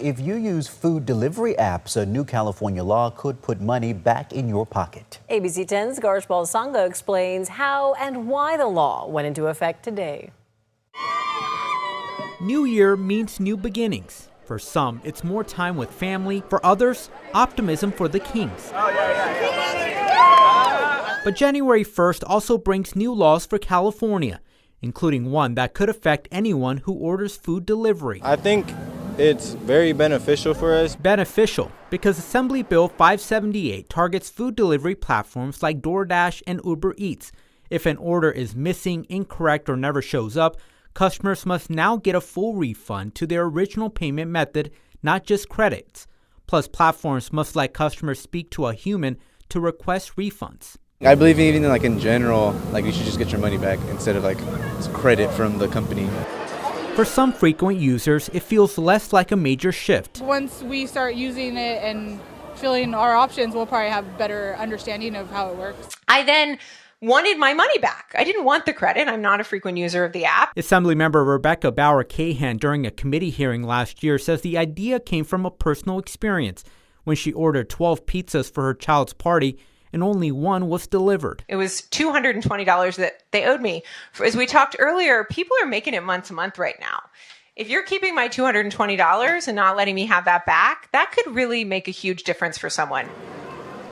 If you use food delivery apps, a new California law could put money back in your pocket. ABC 10's Garshpal Sangha explains how and why the law went into effect today. New year means new beginnings. For some, it's more time with family. For others, optimism for the Kings. But January 1st also brings new laws for California, including one that could affect anyone who orders food delivery. I think it's very beneficial for us. Beneficial because Assembly Bill 578 targets food delivery platforms like DoorDash and Uber Eats. If an order is missing, incorrect, or never shows up, customers must now get a full refund to their original payment method, not just credits. Plus, platforms must let customers speak to a human to request refunds. I believe even in general, you should just get your money back instead of credit from the company. For some frequent users, it feels less like a major shift. Once we start using it and filling our options, we'll probably have a better understanding of how it works. I then wanted my money back. I didn't want the credit. I'm not a frequent user of the app. Assemblymember Rebecca Bauer-Cahan, during a committee hearing last year, says the idea came from a personal experience when she ordered 12 pizzas for her child's party and only one was delivered. It was $220 that they owed me. As we talked earlier, people are making it month to month right now. If you're keeping my $220 and not letting me have that back, that could really make a huge difference for someone.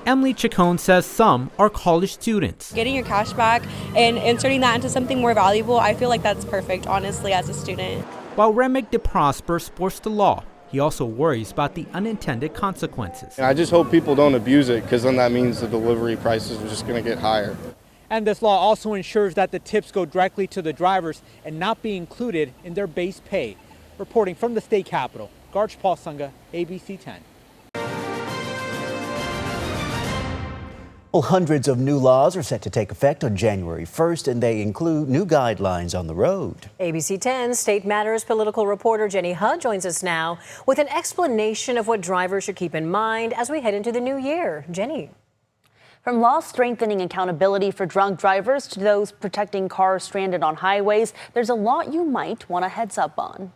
Emily Chacon says some are college students. Getting your cash back and inserting that into something more valuable, I feel like that's perfect, honestly, as a student. While Remick DeProsper supports the law, he also worries about the unintended consequences. I just hope people don't abuse it, because then that means the delivery prices are just going to get higher. And this law also ensures that the tips go directly to the drivers and not be included in their base pay. Reporting from the state capitol, Garshpal Sangha, ABC 10. Well, hundreds of new laws are set to take effect on January 1st, and they include new guidelines on the road. ABC 10 State Matters political reporter Jenny Hudd joins us now with an explanation of what drivers should keep in mind as we head into the new year. Jenny. From laws strengthening accountability for drunk drivers to those protecting cars stranded on highways, there's a lot you might want a heads up on.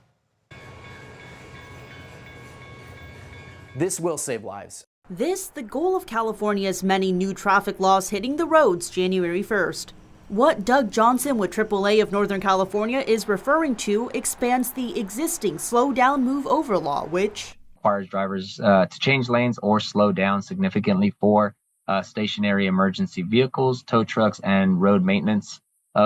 This will save lives. This, the goal of California's many new traffic laws hitting the roads January 1st. What Doug Johnson with AAA of Northern California is referring to expands the existing slow down, move over law, which requires drivers to change lanes or slow down significantly for stationary emergency vehicles, tow trucks, and road maintenance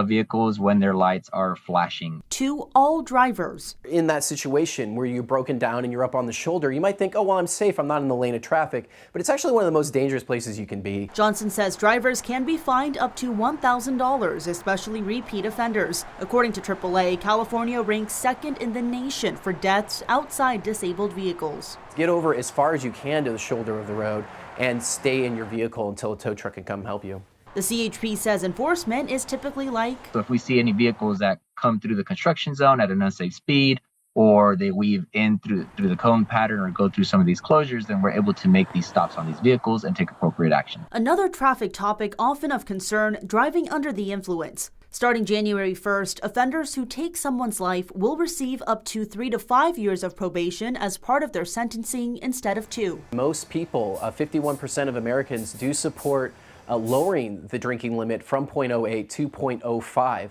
vehicles when their lights are flashing. To all drivers. In that situation where you're broken down and you're up on the shoulder, you might think, oh, well, I'm safe, I'm not in the lane of traffic, but it's actually one of the most dangerous places you can be. Johnson says drivers can be fined up to $1,000, especially repeat offenders. According to AAA, California ranks second in the nation for deaths outside disabled vehicles. Get over as far as you can to the shoulder of the road and stay in your vehicle until a tow truck can come help you. The CHP says enforcement is typically like, so if we see any vehicles that come through the construction zone at an unsafe speed, or they weave in through the cone pattern or go through some of these closures, then we're able to make these stops on these vehicles and take appropriate action. Another traffic topic often of concern, driving under the influence. Starting January 1st, offenders who take someone's life will receive up to 3 to 5 years of probation as part of their sentencing instead of 2. Most people, 51% of Americans, do support lowering the drinking limit from 0.08 to 0.05.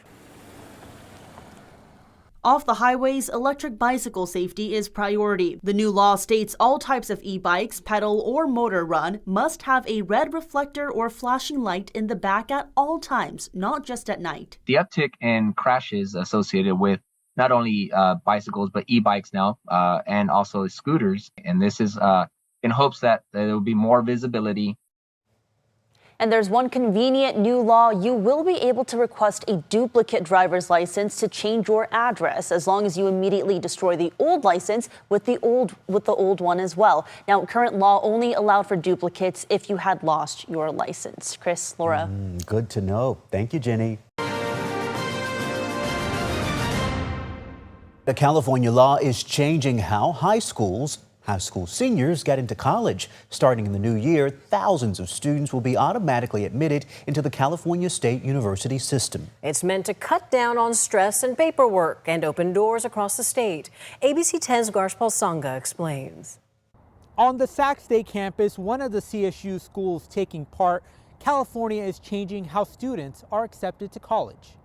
Off the highways, electric bicycle safety is priority. The new law states all types of e-bikes, pedal or motor run, must have a red reflector or flashing light in the back at all times, not just at night. The uptick in crashes associated with not only bicycles, but e-bikes now, and also scooters. And this is in hopes that there will be more visibility. And there's one convenient new law. You will be able to request a duplicate driver's license to change your address as long as you immediately destroy the old license with the old one as well. Now, current law only allowed for duplicates if you had lost your license. Chris, Laura. Good to know. Thank you, Jenny. The California law is changing how high schools High school seniors get into college. Starting in the new year, thousands of students will be automatically admitted into the California State University system. It's meant to cut down on stress and paperwork and open doors across the state. ABC 10's Garshpal Sangha explains. On the Sac State campus, one of the CSU schools taking part, California is changing how students are accepted to college.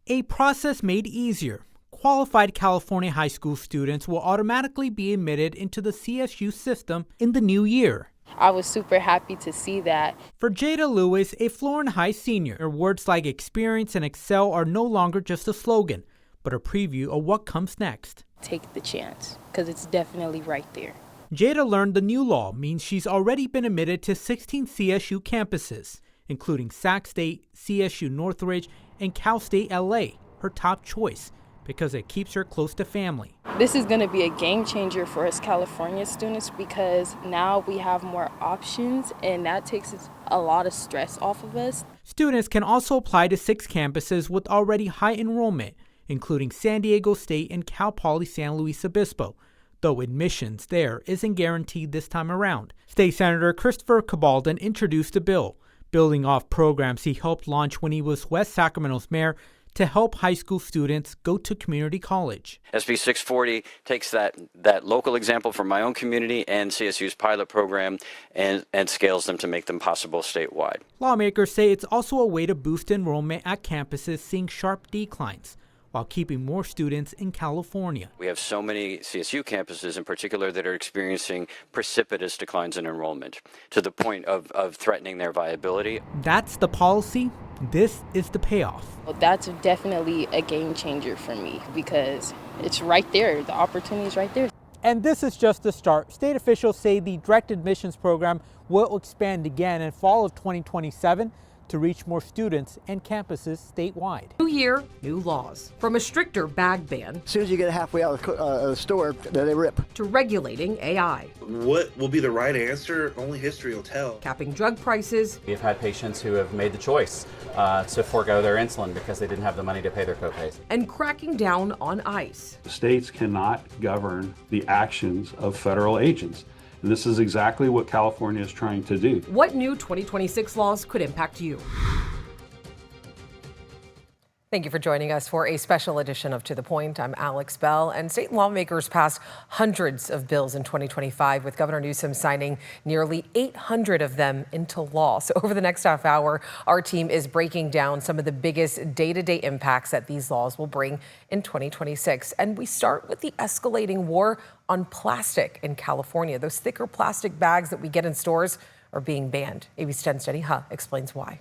A process made easier. Qualified California high school students will automatically be admitted into the CSU system in the new year. I was super happy to see that. For Jada Lewis, a Florin High senior, words like experience and excel are no longer just a slogan, but a preview of what comes next. Take the chance, because it's definitely right there. Jada learned the new law means she's already been admitted to 16 CSU campuses, including Sac State, CSU Northridge, and Cal State LA, her top choice, because it keeps her close to family. This is going to be a game changer for us California students because now we have more options and that takes a lot of stress off of us. Students can also apply to 6 campuses with already high enrollment, including San Diego State and Cal Poly San Luis Obispo, though admissions there isn't guaranteed this time around. State Senator Christopher Cabaldon introduced the bill, building off programs he helped launch when he was West Sacramento's mayor to help high school students go to community college. SB 640 takes that local example from my own community and CSU's pilot program and scales them to make them possible statewide. Lawmakers say it's also a way to boost enrollment at campuses seeing sharp declines, while keeping more students in California. We have so many CSU campuses in particular that are experiencing precipitous declines in enrollment to the point of threatening their viability. That's the policy. This is the payoff. Well, that's definitely a game changer for me because it's right there. The opportunity is right there. And this is just the start. State officials say the direct admissions program will expand again in fall of 2027 to reach more students and campuses statewide. New year, new laws. From a stricter bag ban. As soon as you get halfway out of the store, they rip. To regulating AI. What will be the right answer? Only history will tell. Capping drug prices. We've had patients who have made the choice to forego their insulin because they didn't have the money to pay their copays. And cracking down on ICE. States cannot govern the actions of federal agents. And this is exactly what California is trying to do. What new 2026 laws could impact you? Thank you for joining us for a special edition of To the Point. I'm Alex Bell, and state lawmakers passed hundreds of bills in 2025, with Governor Newsom signing nearly 800 of them into law. So over the next half hour, our team is breaking down some of the biggest day-to-day impacts that these laws will bring in 2026. And we start with the escalating war on plastic in California. Those thicker plastic bags that we get in stores are being banned. ABC 10's Jenny Huh explains why.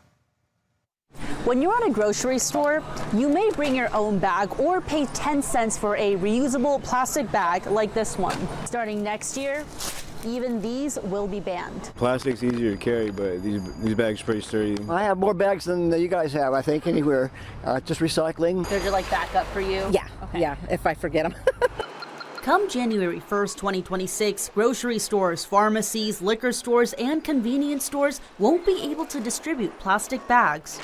When you're at a grocery store, you may bring your own bag or pay 10 cents for a reusable plastic bag like this one. Starting next year, even these will be banned. Plastic's easier to carry, but these bags are pretty sturdy. I have more bags than you guys have, I think, anywhere. Just recycling. They're just like backup for you? Yeah, okay. Yeah, if I forget them. Come January 1st, 2026, grocery stores, pharmacies, liquor stores, and convenience stores won't be able to distribute plastic bags.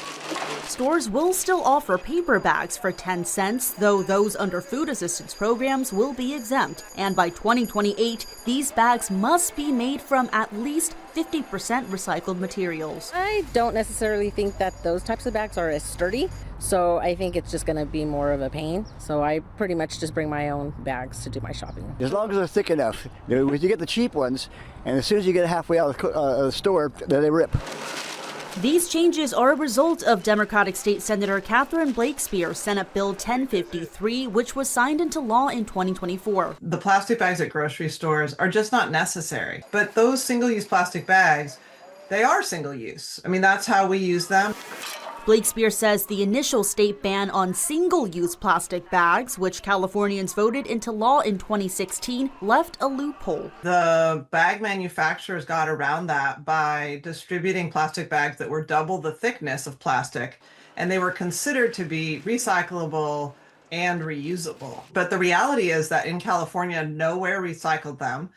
Stores will still offer paper bags for 10 cents, though those under food assistance programs will be exempt. And by 2028, these bags must be made from at least 50% recycled materials. I don't necessarily think that those types of bags are as sturdy, so I think it's just going to be more of a pain. So I pretty much just bring my own bags to do my shopping. As long as they're thick enough. You get the cheap ones, and as soon as you get halfway out of the store, they rip. These changes are a result of Democratic State Senator Catherine Blakespear Senate Bill 1053, which was signed into law in 2024. The plastic bags at grocery stores are just not necessary. But those single-use plastic bags, they are single-use. I mean, that's how we use them. Blakespear says the initial state ban on single-use plastic bags, which Californians voted into law in 2016, left a loophole. The bag manufacturers got around that by distributing plastic bags that were double the thickness of plastic, and they were considered to be recyclable and reusable. But the reality is that in California, nowhere recycled them,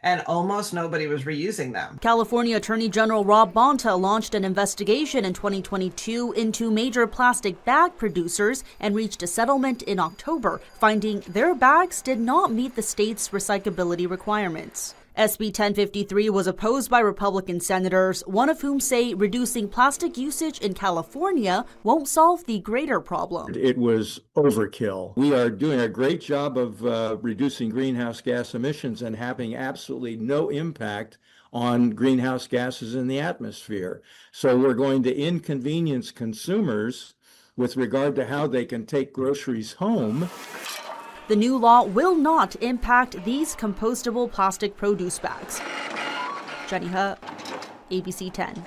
and almost nobody was reusing them. California Attorney General Rob Bonta launched an investigation in 2022 into major plastic bag producers and reached a settlement in October, finding their bags did not meet the state's recyclability requirements. SB 1053 was opposed by Republican senators, one of whom say reducing plastic usage in California won't solve the greater problem. It was overkill. We are doing a great job of reducing greenhouse gas emissions and having absolutely no impact on greenhouse gases in the atmosphere. So we're going to inconvenience consumers with regard to how they can take groceries home. The new law will not impact these compostable plastic produce bags. Jenny He, ABC 10.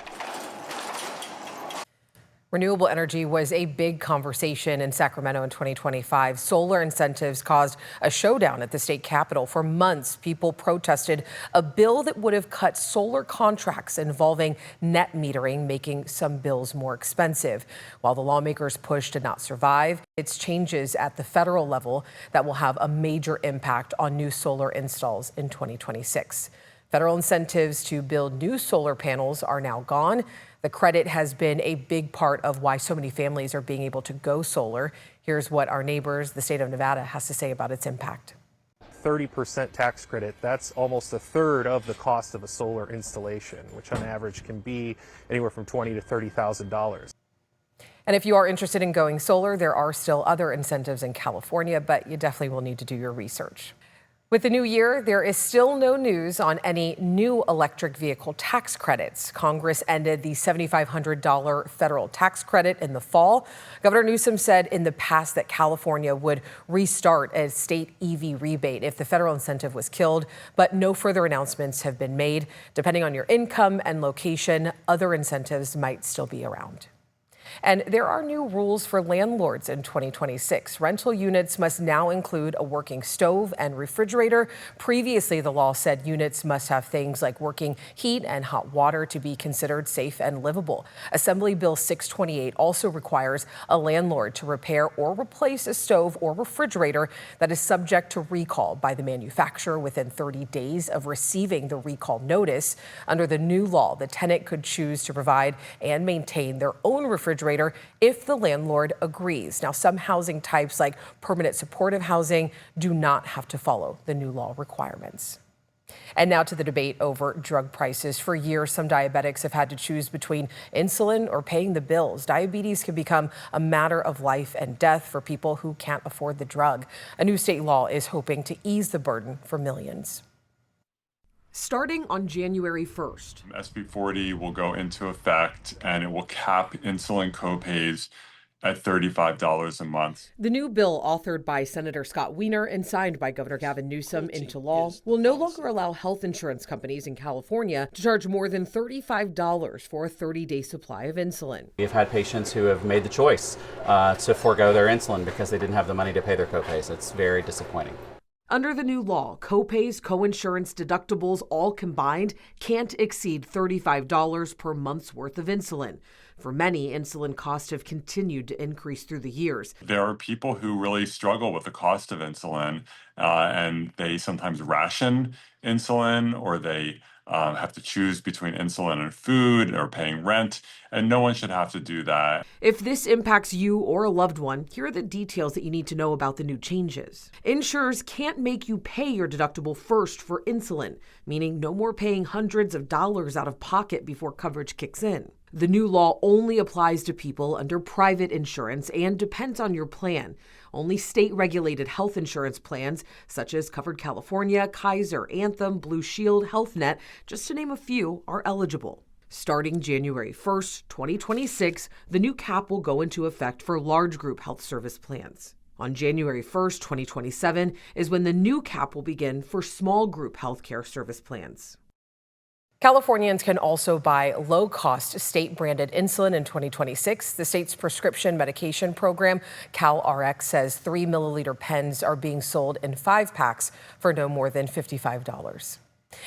Renewable energy was a big conversation in Sacramento in 2025. Solar incentives caused a showdown at the state capitol. For months, people protested a bill that would have cut solar contracts involving net metering, making some bills more expensive. While the lawmakers' push did not survive, it's changes at the federal level that will have a major impact on new solar installs in 2026. Federal incentives to build new solar panels are now gone. The credit has been a big part of why so many families are being able to go solar. Here's what our neighbors, the state of Nevada, has to say about its impact. 30% tax credit, that's almost a third of the cost of a solar installation, which on average can be anywhere from $20,000 to $30,000. And if you are interested in going solar, there are still other incentives in California, but you definitely will need to do your research. With the new year, there is still no news on any new electric vehicle tax credits. Congress ended the $7,500 federal tax credit in the fall. Governor Newsom said in the past that California would restart a state EV rebate if the federal incentive was killed, but no further announcements have been made. Depending on your income and location, other incentives might still be around. And there are new rules for landlords in 2026. Rental units must now include a working stove and refrigerator. Previously, the law said units must have things like working heat and hot water to be considered safe and livable. Assembly Bill 628 also requires a landlord to repair or replace a stove or refrigerator that is subject to recall by the manufacturer within 30 days of receiving the recall notice. Under the new law, the tenant could choose to provide and maintain their own refrigerator if the landlord agrees. Now, some housing types like permanent supportive housing do not have to follow the new law requirements. And now to the debate over drug prices. For years, some diabetics have had to choose between insulin or paying the bills. Diabetes can become a matter of life and death for people who can't afford the drug. A new state law is hoping to ease the burden for millions. Starting on January 1st. SB 40 will go into effect and it will cap insulin copays at $35 a month. The new bill, authored by Senator Scott Wiener and signed by Governor Gavin Newsom into law, will no longer allow health insurance companies in California to charge more than $35 for a 30-day supply of insulin. We've had patients who have made the choice to forego their insulin because they didn't have the money to pay their copays. It's very disappointing. Under the new law, copays, coinsurance, deductibles, all combined can't exceed $35 per month's worth of insulin. For many, insulin costs have continued to increase through the years. There are people who really struggle with the cost of insulin, and they sometimes ration insulin, or they have to choose between insulin and food or paying rent, and no one should have to do that. If this impacts you or a loved one, here are the details that you need to know about the new changes. Insurers can't make you pay your deductible first for insulin, meaning no more paying hundreds of dollars out of pocket before coverage kicks in. The new law only applies to people under private insurance and depends on your plan. Only state-regulated health insurance plans, such as Covered California, Kaiser, Anthem, Blue Shield, Health Net, just to name a few, are eligible. Starting January 1st, 2026, the new cap will go into effect for large group health service plans. On January 1st, 2027, is when the new cap will begin for small group healthcare service plans. Californians can also buy low-cost state-branded insulin in 2026. The state's prescription medication program, CalRx, says 3-milliliter pens are being sold in 5-packs for no more than $55.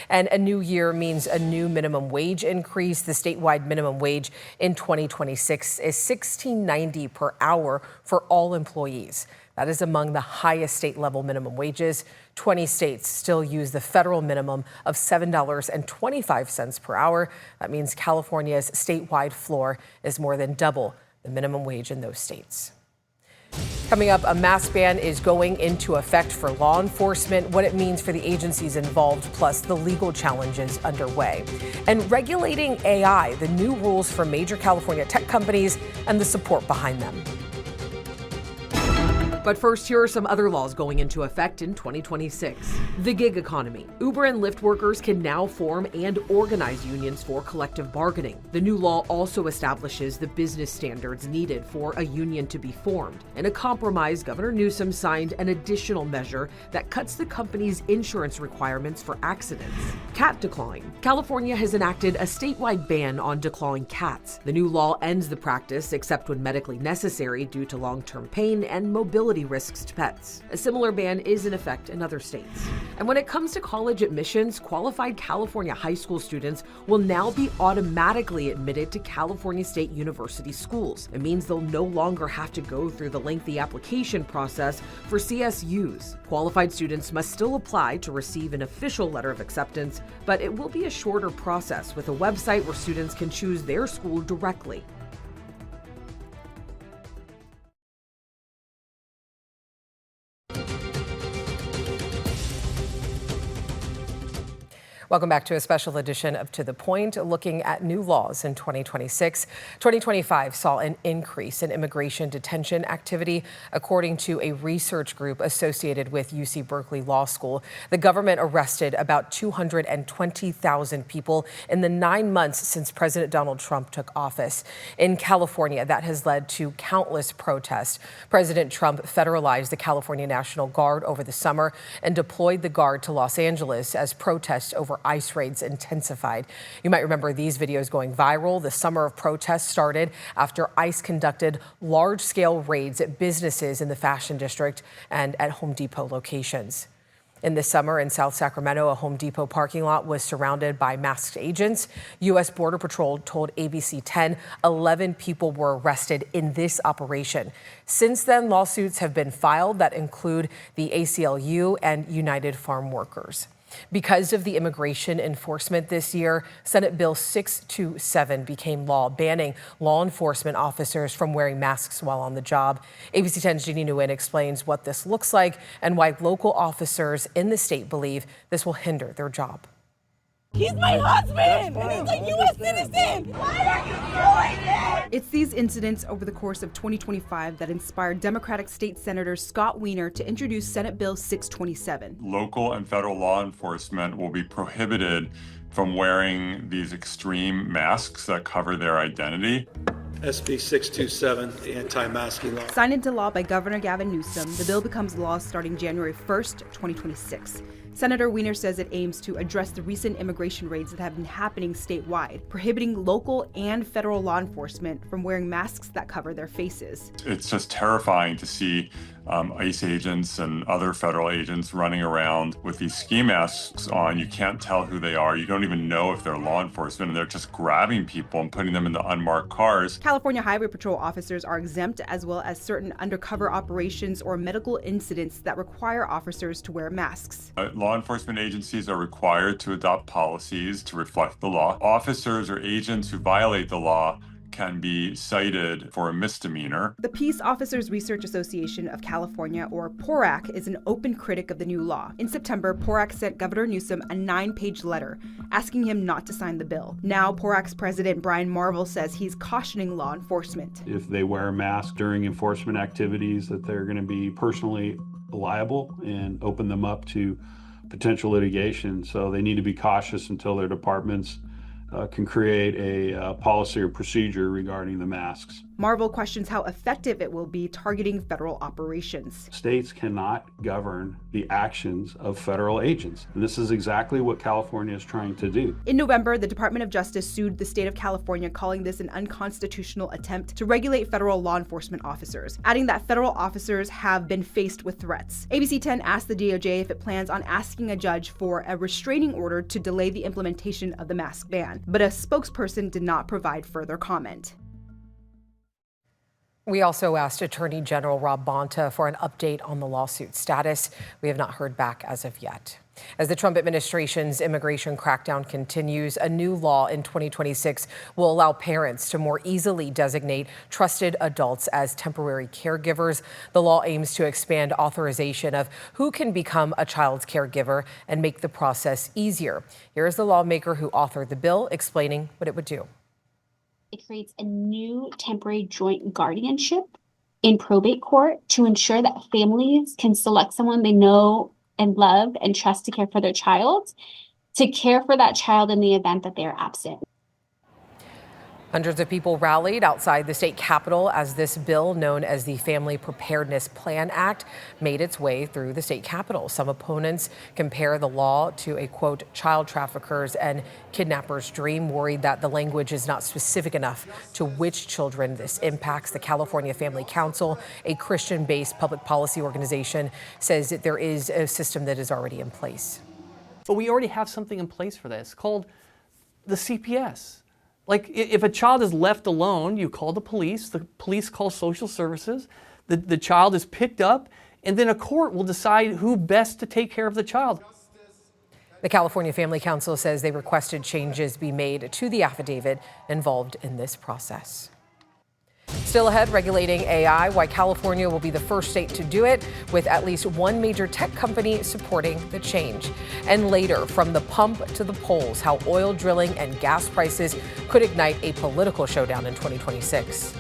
And a new year means a new minimum wage increase. The statewide minimum wage in 2026 is $16.90 per hour for all employees. That is among the highest state-level minimum wages. 20 states still use the federal minimum of $7.25 per hour. That means California's statewide floor is more than double the minimum wage in those states. Coming up, a mask ban is going into effect for law enforcement, what it means for the agencies involved, plus the legal challenges underway. And regulating AI, the new rules for major California tech companies and the support behind them. But first, here are some other laws going into effect in 2026. The gig economy. Uber and Lyft workers can now form and organize unions for collective bargaining. The new law also establishes the business standards needed for a union to be formed. In a compromise, Governor Newsom signed an additional measure that cuts the company's insurance requirements for accidents. Cat declawing. California has enacted a statewide ban on declawing cats. The new law ends the practice except when medically necessary due to long-term pain and mobility risks to pets. A similar ban is in effect in other states. And when it comes to college admissions, qualified California high school students will now be automatically admitted to California State University schools. It means they'll no longer have to go through the lengthy application process for CSUs. Qualified students must still apply to receive an official letter of acceptance, but it will be a shorter process with a website where students can choose their school directly. Welcome back to a special edition of To The Point, looking at new laws in 2026. 2025 saw an increase in immigration detention activity, according to a research group associated with UC Berkeley Law School. The government arrested about 220,000 people in the 9 months since President Donald Trump took office. In California, that has led to countless protests. President Trump federalized the California National Guard over the summer and deployed the Guard to Los Angeles as protests over ICE raids intensified. You might remember these videos going viral. The summer of protests started after ICE conducted large-scale raids at businesses in the Fashion District and at Home Depot locations. In this summer in South Sacramento, a Home Depot parking lot was surrounded by masked agents. U.S. Border Patrol told ABC 10 11 people were arrested in this operation. Since then, lawsuits have been filed that include the ACLU and United Farm Workers. Because of the immigration enforcement this year, Senate Bill 627 became law, banning law enforcement officers from wearing masks while on the job. ABC 10's Jeannie Nguyen explains what this looks like and why local officers in the state believe this will hinder their job. He's my husband! He's a U.S. citizen! Why are you doing this? It's these incidents over the course of 2025 that inspired Democratic State Senator Scott Wiener to introduce Senate Bill 627. Local and federal law enforcement will be prohibited from wearing these extreme masks that cover their identity. SB 627, the anti-masking law. Signed into law by Governor Gavin Newsom, the bill becomes law starting January 1st, 2026. Senator Wiener says it aims to address the recent immigration raids that have been happening statewide, prohibiting local and federal law enforcement from wearing masks that cover their faces. It's just terrifying to see ICE agents and other federal agents running around with these ski masks on. You can't tell who they are. You don't even know if they're law enforcement, and they're just grabbing people and putting them into unmarked cars. California Highway Patrol officers are exempt, as well as certain undercover operations or medical incidents that require officers to wear masks. Law enforcement agencies are required to adopt policies to reflect the law. Officers or agents who violate the law can be cited for a misdemeanor. The Peace Officers Research Association of California, or PORAC, is an open critic of the new law. In September, PORAC sent Governor Newsom a 9-page letter asking him not to sign the bill. Now, PORAC's president Brian Marvel says he's cautioning law enforcement. If they wear a mask during enforcement activities, that they're going to be personally liable and open them up to potential litigation. So they need to be cautious until their departments can create a policy or procedure regarding the masks. Marvel questions how effective it will be targeting federal operations. States cannot govern the actions of federal agents. And this is exactly what California is trying to do. In November, the Department of Justice sued the state of California, calling this an unconstitutional attempt to regulate federal law enforcement officers, adding that federal officers have been faced with threats. ABC 10 asked the DOJ if it plans on asking a judge for a restraining order to delay the implementation of the mask ban, but a spokesperson did not provide further comment. We also asked Attorney General Rob Bonta for an update on the lawsuit status. We have not heard back as of yet. As the Trump administration's immigration crackdown continues, a new law in 2026 will allow parents to more easily designate trusted adults as temporary caregivers. The law aims to expand authorization of who can become a child's caregiver and make the process easier. Here is the lawmaker who authored the bill explaining what it would do. It creates a new temporary joint guardianship in probate court to ensure that families can select someone they know and love and trust to care for their child, to care for that child in the event that they are absent. Hundreds of people rallied outside the state capitol as this bill, known as the Family Preparedness Plan Act, made its way through the state capitol. Some opponents compare the law to a, quote, child trafficker's and kidnapper's dream, worried that the language is not specific enough to which children this impacts. The California Family Council, a Christian-based public policy organization, says that there is a system that is already in place. But we already have something in place for this called the CPS. Like, if a child is left alone, you call the police calls social services, the child is picked up, and then a court will decide who best to take care of the child. The California Family Council says they requested changes be made to the affidavit involved in this process. Still ahead, regulating AI, why California will be the first state to do it, with at least one major tech company supporting the change. And later, from the pump to the polls, how oil drilling and gas prices could ignite a political showdown in 2026.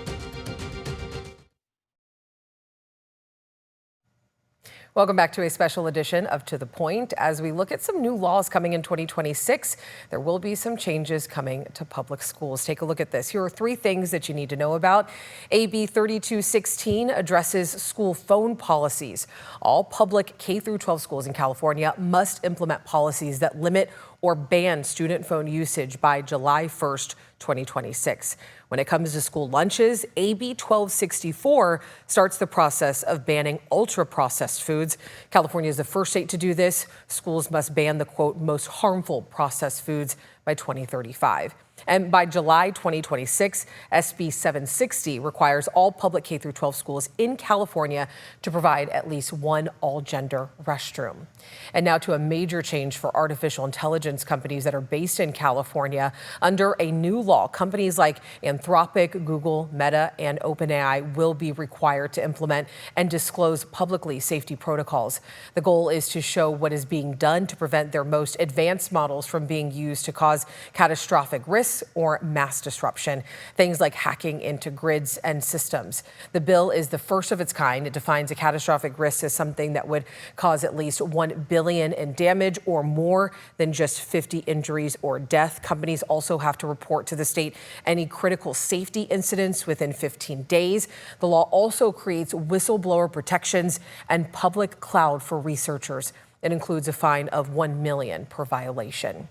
Welcome back to a special edition of To The Point. As we look at some new laws coming in 2026, there will be some changes coming to public schools. Take a look at this. Here are 3 things that you need to know about. AB 3216 addresses school phone policies. All public K-12 schools in California must implement policies that limit or ban student phone usage by July 1st, 2026. When it comes to school lunches, AB 1264 starts the process of banning ultra-processed foods. California is the first state to do this. Schools must ban the, quote, most harmful processed foods by 2035. And by July 2026, SB 760 requires all public K-12 schools in California to provide at least one all-gender restroom. And now to a major change for artificial intelligence companies that are based in California. Under a new law, companies like Anthropic, Google, Meta, and OpenAI will be required to implement and disclose publicly safety protocols. The goal is to show what is being done to prevent their most advanced models from being used to cause catastrophic risks or mass disruption, things like hacking into grids and systems. The bill is the first of its kind. It defines a catastrophic risk as something that would cause at least $1 billion in damage or more than just 50 injuries or death. Companies also have to report to the state any critical safety incidents within 15 days. The law also creates whistleblower protections and public cloud for researchers. It includes a fine of $1 million per violation.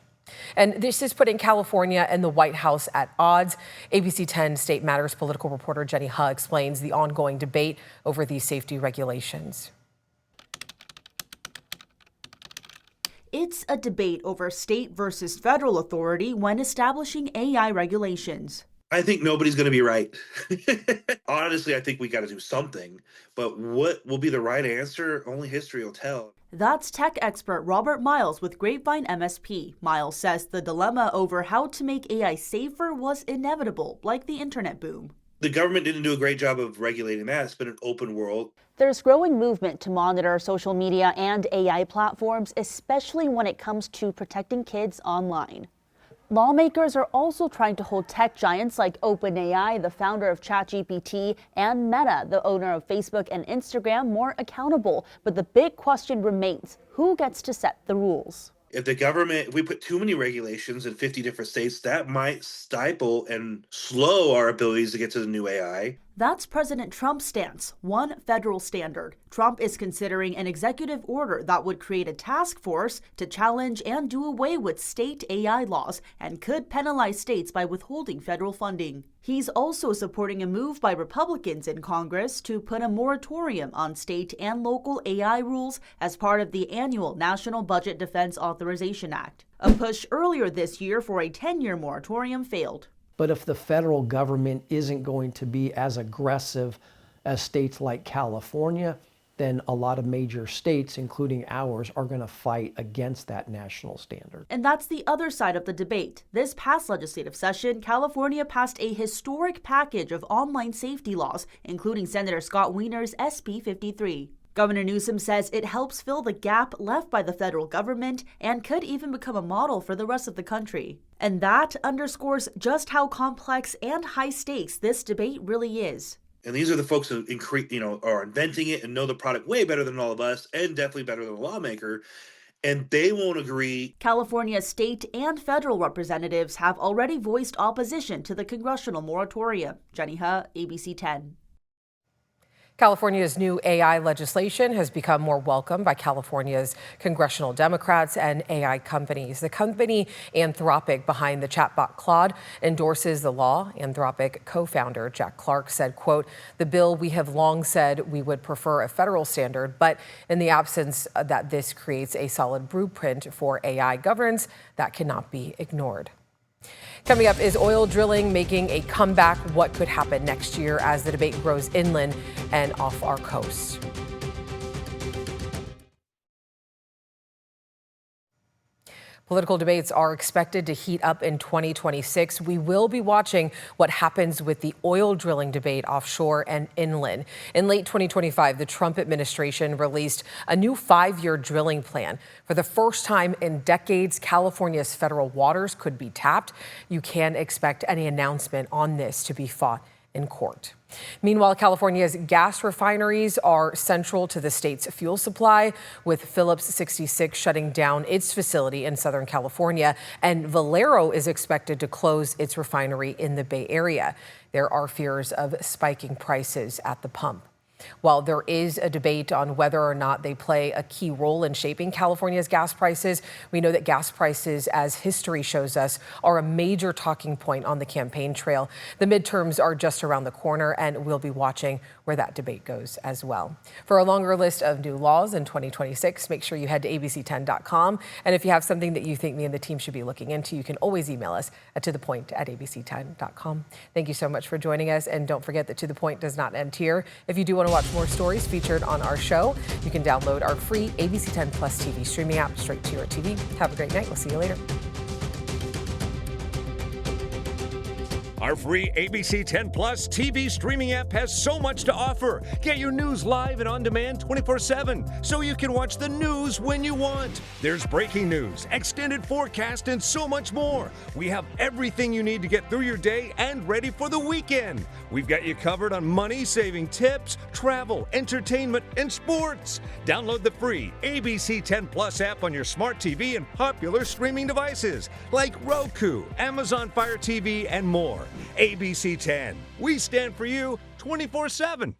And this is putting California and the White House at odds. ABC 10 State Matters political reporter Jenny Huh explains the ongoing debate over these safety regulations. It's a debate over state versus federal authority when establishing AI regulations. I think nobody's going to be right. Honestly, I think we got to do something. But what will be the right answer? Only history will tell. That's tech expert Robert Miles with Grapevine MSP. Miles says the dilemma over how to make AI safer was inevitable, like the internet boom. The government didn't do a great job of regulating that. It's been an open world. There's growing movement to monitor social media and AI platforms, especially when it comes to protecting kids online. Lawmakers are also trying to hold tech giants like OpenAI, the founder of ChatGPT, and Meta, the owner of Facebook and Instagram, more accountable. But the big question remains, who gets to set the rules? If the government, if we put too many regulations in 50 different states, that might stifle and slow our abilities to get to the new AI. That's President Trump's stance, one federal standard. Trump is considering an executive order that would create a task force to challenge and do away with state AI laws and could penalize states by withholding federal funding. He's also supporting a move by Republicans in Congress to put a moratorium on state and local AI rules as part of the annual National Budget Defense Authorization Act. A push earlier this year for a 10-year moratorium failed. But if the federal government isn't going to be as aggressive as states like California, then a lot of major states, including ours, are going to fight against that national standard. And that's the other side of the debate. This past legislative session, California passed a historic package of online safety laws, including Senator Scott Wiener's SB 53. Governor Newsom says it helps fill the gap left by the federal government and could even become a model for the rest of the country. And that underscores just how complex and high stakes this debate really is. And these are the folks who are inventing it and know the product way better than all of us, and definitely better than a lawmaker. And they won't agree. California state and federal representatives have already voiced opposition to the congressional moratorium. Jenny He, ABC 10. California's new AI legislation has become more welcome by California's congressional Democrats and AI companies. The company Anthropic behind the chatbot Claude endorses the law. Anthropic co-founder Jack Clark said, quote, "The bill, we have long said we would prefer a federal standard, but in the absence that this creates a solid blueprint for AI governance, that cannot be ignored." Coming up, is oil drilling making a comeback? What could happen next year as the debate grows inland and off our coast? Political debates are expected to heat up in 2026. We will be watching what happens with the oil drilling debate offshore and inland. In late 2025, the Trump administration released a new 5-year drilling plan. For the first time in decades, California's federal waters could be tapped. You can expect any announcement on this to be fought in court. Meanwhile, California's gas refineries are central to the state's fuel supply, with Phillips 66 shutting down its facility in Southern California, and Valero is expected to close its refinery in the Bay Area. There are fears of spiking prices at the pump. While there is a debate on whether or not they play a key role in shaping California's gas prices, we know that gas prices, as history shows us, are a major talking point on the campaign trail. The midterms are just around the corner, and we'll be watching where that debate goes as well. For a longer list of new laws in 2026, make sure you head to abc10.com. And if you have something that you think me and the team should be looking into, you can always email us at tothepoint@abc10.com. Thank you so much for joining us. And don't forget that To The Point does not end here. If you do want to watch more stories featured on our show, you can download our free ABC 10 Plus TV streaming app straight to your TV. Have a great night. We'll see you later. Our free ABC 10 Plus TV streaming app has so much to offer. Get your news live and on demand 24/7, so you can watch the news when you want. There's breaking news, extended forecast, and so much more. We have everything you need to get through your day and ready for the weekend. We've got you covered on money-saving tips, travel, entertainment, and sports. Download the free ABC 10 Plus app on your smart TV and popular streaming devices like Roku, Amazon Fire TV, and more. ABC 10. We stand for you 24/7.